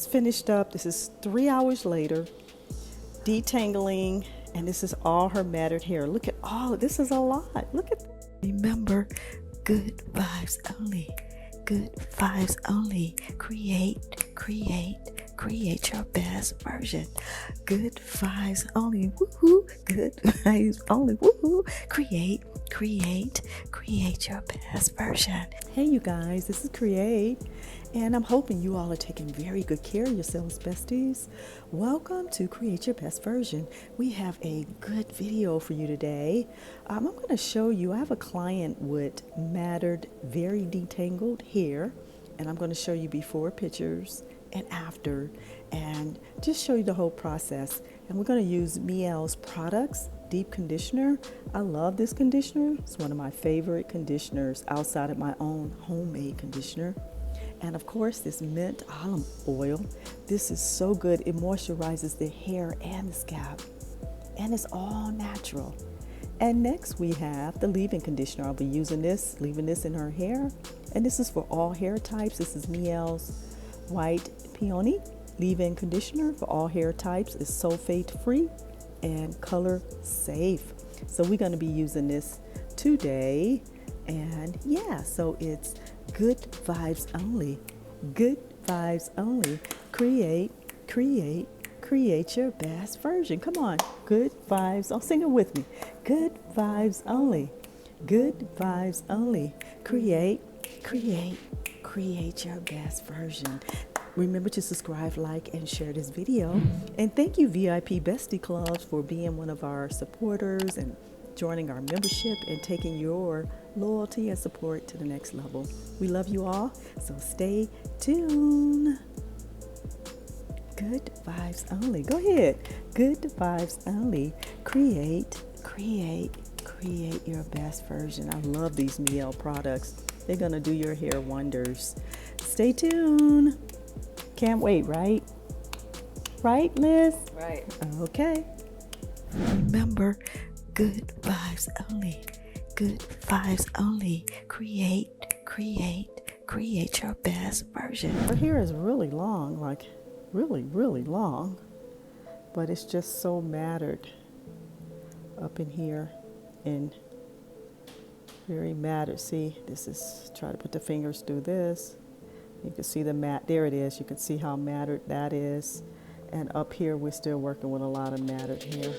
just finished up. This is 3 hours later, detangling, and this is all her matted hair. Look at all, this is a lot. Look at, remember, good vibes only. Good vibes only. Create your best version. Good vibes only. Woohoo. Good vibes only. Woohoo. Create your best version. Hey, you guys, this is Create, and I'm hoping you all are taking very good care of yourselves, besties. Welcome to Create Your Best Version. We have a good video for you today. I'm going to show you, I have a client with matted, very detangled hair, and I'm going to show you before pictures and after, and just show you the whole process. And we're going to use Miele's products, deep conditioner. I love this conditioner. It's one of my favorite conditioners outside of my own homemade conditioner. And of course, this mint olive oil. This is so good. It moisturizes the hair and the scalp, and it's all natural. And next we have the leave-in conditioner. I'll be using this, leaving this in her hair, and this is for all hair types. This is Miele's White Peony leave-in conditioner for all hair types. It's sulfate free and color safe. So we're going to be using this today, and yeah, so it's good vibes only. Good vibes only. Create your best version. Come on. Good vibes. Oh, sing it with me. Good vibes only. Good vibes only. Create your best version. Remember to subscribe, like, and share this video. And thank you, VIP Bestie Clubs, for being one of our supporters and joining our membership and taking your loyalty and support to the next level. We love you all, so stay tuned. Good vibes only. Go ahead. Good vibes only. Create your best version. I love these Miele products. They're gonna do your hair wonders. Stay tuned. Can't wait, right? Right, Liz? Right. Okay. Remember, good vibes only. Good vibes only. Create your best version. Her hair is really long, like really long, but it's just so matted up in here and very matted. See, this is, try to put the fingers through this. You can see the mat, there it is. You can see how matted that is. And up here, we're still working with a lot of matted hair.